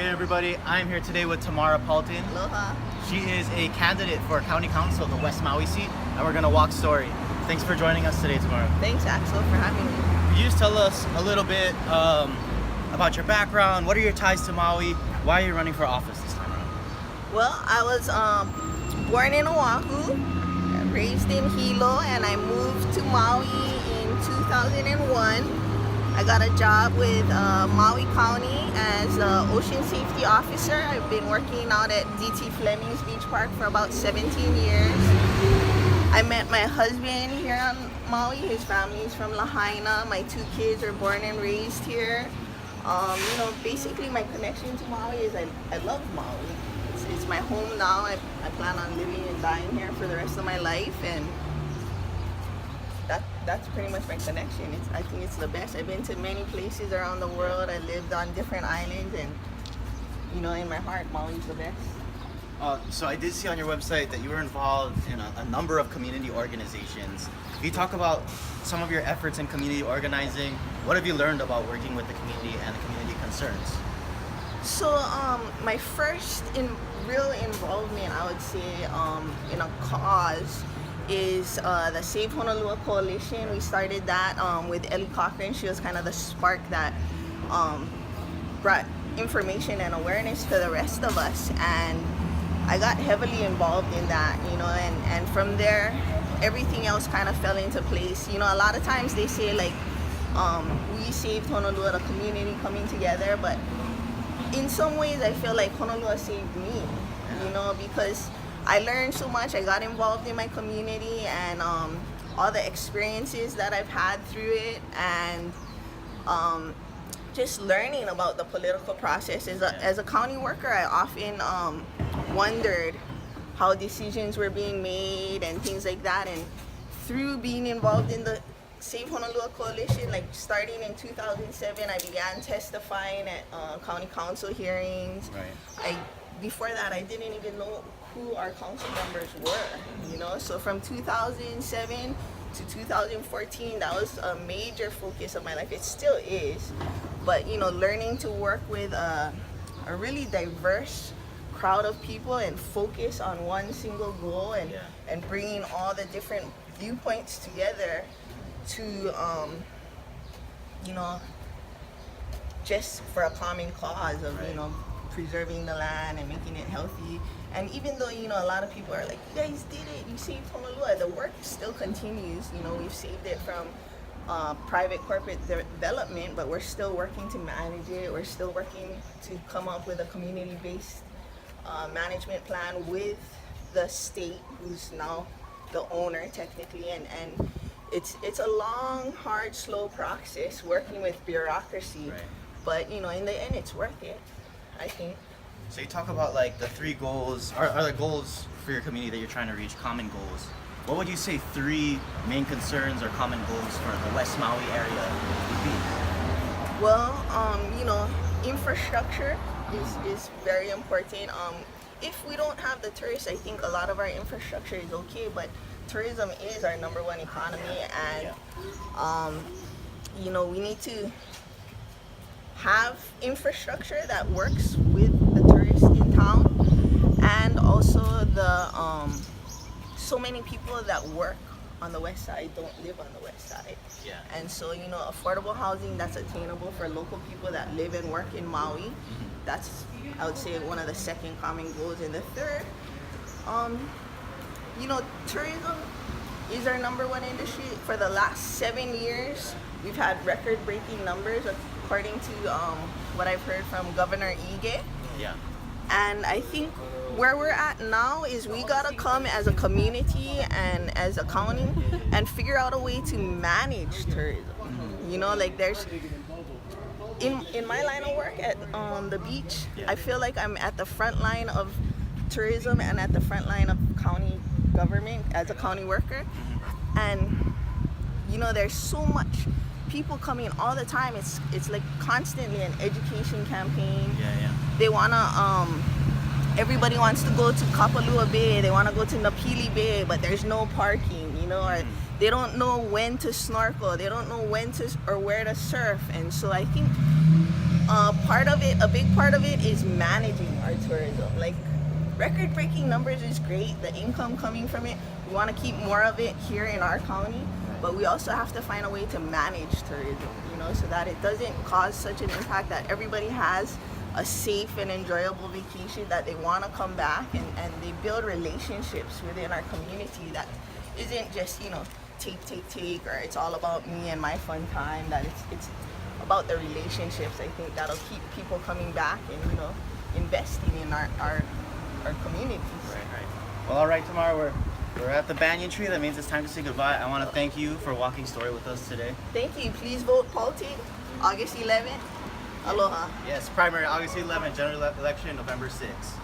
everybody, I'm here today with Tamara Paltin. Aloha. She is a candidate for County Council, the West Maui seat, and we're going to walk story. Thanks for joining us today, Tamara. Thanks, Axel, for having me. Could you just tell us a little bit about your background? What are your ties to Maui? Why are you running for office this time around? Well, I was born in Oahu, raised in Hilo, and I moved to Maui in 2001. I got a job with Maui County as an ocean safety officer. I've been working out at DT Fleming's Beach Park for about 17 years. I met my husband here on Maui. His family is from Lahaina. My 2 kids are born and raised here. Basically my connection to Maui is I love Maui. It's my home now. I plan on living and dying here for the rest of my life, and that's pretty much my connection. I think it's the best. I've been to many places around the world. I lived on different islands, and in my heart, Maui's the best. So I did see on your website that you were involved in a number of community organizations. Can you talk about some of your efforts in community organizing? What have you learned about working with the community and the community concerns? So my first real involvement, I would say, in a cause is the Save Honolulu Coalition. We started that with Ellie Cochran. She was kind of the spark that brought information and awareness to the rest of us, and I got heavily involved in that, and from there everything else kind of fell into place. A lot of times they say like we saved Honolulu, the community coming together, but in some ways I feel like Honolulu saved me, because I learned so much. I got involved in my community, and all the experiences that I've had through it, and just learning about the political process. As a county worker, I often wondered how decisions were being made and things like that. And through being involved in the Save Honolulu Coalition, like starting in 2007, I began testifying at county council hearings. Right. Before that, I didn't even know who our council members were, So from 2007 to 2014, that was a major focus of my life. It still is, but learning to work with a really diverse crowd of people and focus on one single goal, and bringing all the different viewpoints together to just for a common cause of preserving the land and making it healthy. And even though a lot of people are like, you guys did it, you saved Honolulu, the work still continues. We've saved it from private corporate development, but we're still working to manage it. We're still working to come up with a community-based management plan with the state, who's now the owner technically, and it's a long, hard, slow process working with bureaucracy. Right. But in the end, it's worth it, I think. So you talk about like the 3 goals, are the goals for your community that you're trying to reach, common goals. What would you say 3 main concerns or common goals for the West Maui area would be? Well, infrastructure is very important. If we don't have the tourists, I think a lot of our infrastructure is okay, but tourism is our #1 economy, and we need to have infrastructure that works with the tourists in town, and also the so many people that work on the west side don't live on the west side. Yeah. And so affordable housing that's attainable for local people that live and work in Maui, that's, I would say, one of the second common goals. And the third, tourism is our #1 industry. For the last 7 years, we've had record-breaking numbers according to what I've heard from Governor Ige. Yeah. And I think where we're at now is we gotta come as a community and as a county and figure out a way to manage tourism. Like there's, in my line of work at the beach, I feel like I'm at the front line of tourism and at the front line of county government as a county worker. And there's so much people coming all the time. It's like constantly an education campaign. Yeah. They wanna everybody wants to go to Kapalua Bay, they want to go to Napili Bay, but there's no parking, or they don't know when to snorkel, they don't know when to or where to surf. And so I think A big part of it is managing our tourism. Like, record-breaking numbers is great. The income coming from it, we want to keep more of it here in our county, but we also have to find a way to manage tourism, so that it doesn't cause such an impact that everybody has a safe and enjoyable vacation, that they want to come back, and they build relationships within our community that isn't just, take, or it's all about me and my fun time, that it's about the relationships. I think that'll keep people coming back and, investing in our communities. Right. Well, all right, Tamara, we're at the banyan tree. That means it's time to say goodbye. I want to thank you for walking story with us today. Thank you. Please vote Paltin, August 11th. Aloha. Yes, primary August 11th, general election November 6th.